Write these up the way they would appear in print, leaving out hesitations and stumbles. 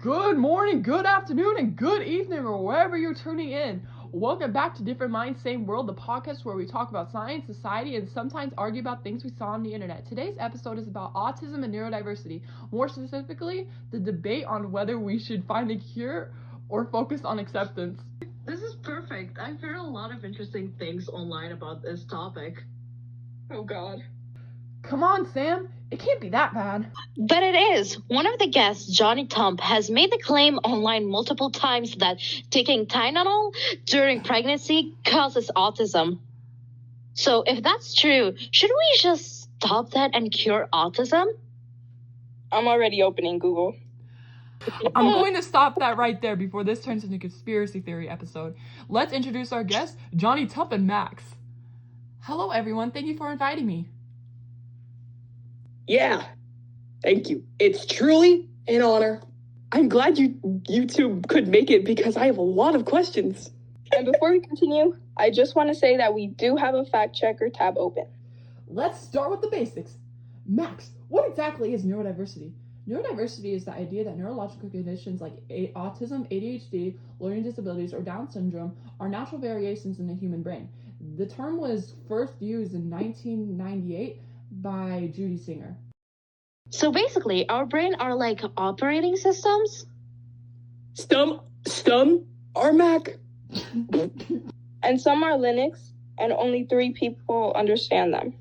Good morning, good afternoon, and good evening, or wherever you're tuning in. Welcome back to Different Minds, Same World, the podcast where we talk about science, society, and sometimes argue about things we saw on the internet. Today's episode is about autism and neurodiversity. More specifically, the debate on whether we should find a cure or focus on acceptance. This is perfect. I've heard a lot of interesting things online about this topic. Oh god. Come on, Sam. It can't be that bad. But it is. One of the guests, Johnny Tump, has made the claim online multiple times that taking Tylenol during pregnancy causes autism. So if that's true, should we just stop that and cure autism? I'm already opening Google. I'm going to stop that right there before this turns into a conspiracy theory episode. Let's introduce our guests, Johnny Tump and Max. Hello, everyone. Thank you for inviting me. Yeah, thank you. It's truly an honor. I'm glad you two could make it because I have a lot of questions. And before we continue, I just want to say that we do have a fact checker tab open. Let's start with the basics. Max, what exactly is neurodiversity? Neurodiversity is the idea that neurological conditions like autism, ADHD, learning disabilities, or Down syndrome are natural variations in the human brain. The term was first used in 1998 by Judy Singer. So basically, our brain are like operating systems? Stum, or Mac. And some are Linux, and only 3 people understand them.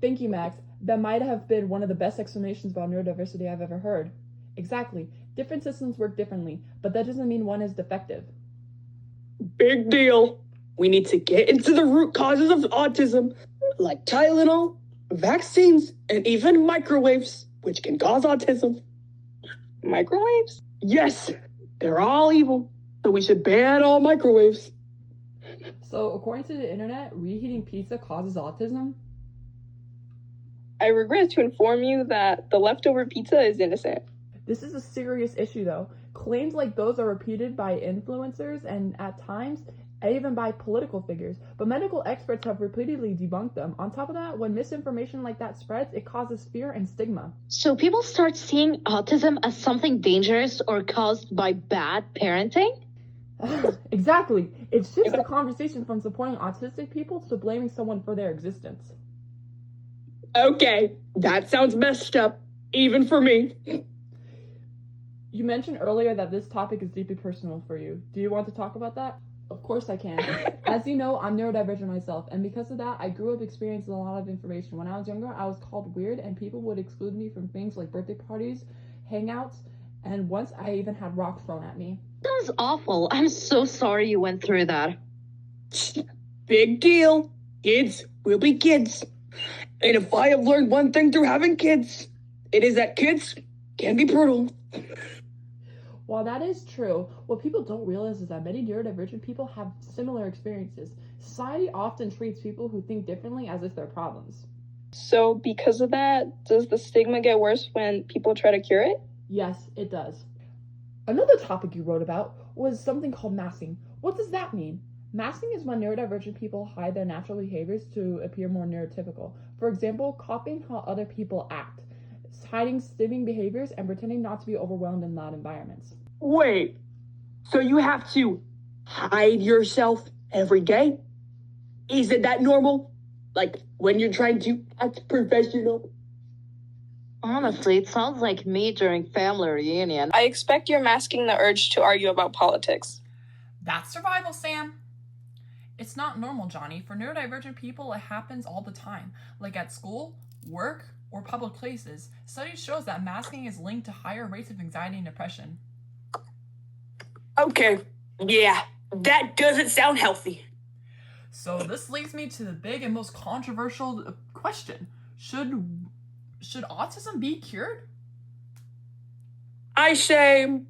Thank you, Max. That might have been one of the best explanations about neurodiversity I've ever heard. Exactly. Different systems work differently, but that doesn't mean one is defective. Big deal. We need to get into the root causes of autism, like Tylenol, vaccines, and even microwaves, which can cause autism. Microwaves? Yes, they're all evil, so we should ban all microwaves. So, according to the internet, reheating pizza causes autism? I regret to inform you that the leftover pizza is innocent. This is a serious issue, though. Claims like those are repeated by influencers and, at times, even by political figures, but medical experts have repeatedly debunked them. On top of that, when misinformation like that spreads, it causes fear and stigma. So people start seeing autism as something dangerous or caused by bad parenting? Exactly. It shifts the conversation from supporting autistic people to blaming someone for their existence. Okay, that sounds messed up, even for me. You mentioned earlier that this topic is deeply personal for you. Do you want to talk about that? Of course I can. As you know, I'm neurodivergent myself, and because of that, I grew up experiencing a lot of information. When I was younger, I was called weird, and people would exclude me from things like birthday parties, hangouts, and once I even had rocks thrown at me. Sounds awful. I'm so sorry you went through that. Big deal. Kids will be kids. And if I have learned one thing through having kids, it is that kids can be brutal. While that is true, what people don't realize is that many neurodivergent people have similar experiences. Society often treats people who think differently as if they're problems. So because of that, does the stigma get worse when people try to cure it? Yes, it does. Another topic you wrote about was something called masking. What does that mean? Masking is when neurodivergent people hide their natural behaviors to appear more neurotypical. For example, copying how other people act, hiding stimming behaviors, and pretending not to be overwhelmed in loud environments. Wait, so you have to hide yourself every day? Isn't that normal? Like when you're trying to act professional? Honestly, it sounds like me during family reunion. I expect you're masking the urge to argue about politics. That's survival, Sam. It's not normal, Johnny. For neurodivergent people, it happens all the time. Like at school, work, or public places. Studies shows that masking is linked to higher rates of anxiety and depression. Okay, yeah, that doesn't sound healthy. So this leads me to the big and most controversial question. Should autism be cured? I say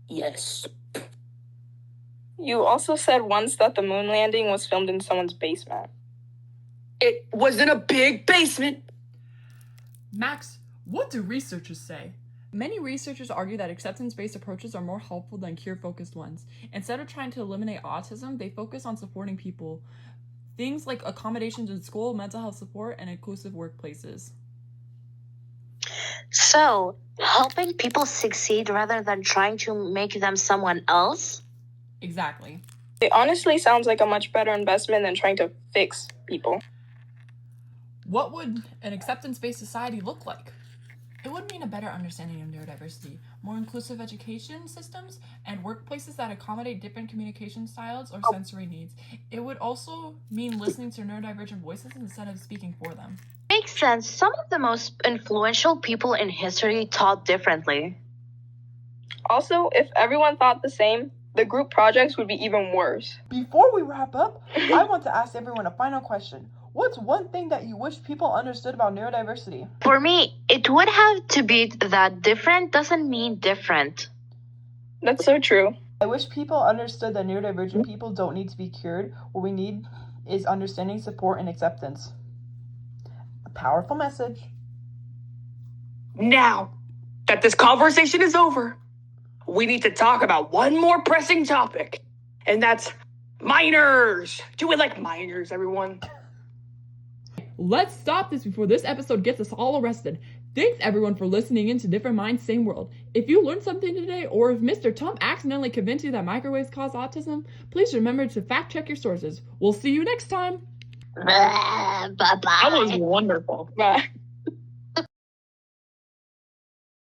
yes. You also said once that the moon landing was filmed in someone's basement. It was in a big basement. Max, what do researchers say? Many researchers argue that acceptance-based approaches are more helpful than cure-focused ones. Instead of trying to eliminate autism, they focus on supporting people. Things like accommodations in school, mental health support, and inclusive workplaces. So, helping people succeed rather than trying to make them someone else? Exactly. It honestly sounds like a much better investment than trying to fix people. What would an acceptance-based society look like? It would mean a better understanding of neurodiversity, more inclusive education systems, and workplaces that accommodate different communication styles or sensory needs. It would also mean listening to neurodivergent voices instead of speaking for them. Makes sense. Some of the most influential people in history thought differently. Also, if everyone thought the same, the group projects would be even worse. Before we wrap up, I want to ask everyone a final question. What's one thing that you wish people understood about neurodiversity? For me, it would have to be that different doesn't mean different. That's so true. I wish people understood that neurodivergent people don't need to be cured. What we need is understanding, support, and acceptance. A powerful message. Now that this conversation is over, we need to talk about one more pressing topic, and that's minors. Do it like minors, everyone. Let's stop this before this episode gets us all arrested. Thanks everyone for listening in to Different Minds, Same World. If you learned something today, or if Mr. Tump accidentally convinced you that microwaves cause autism, please remember to fact check your sources. We'll see you next time. Bye-bye. That was wonderful. Bye.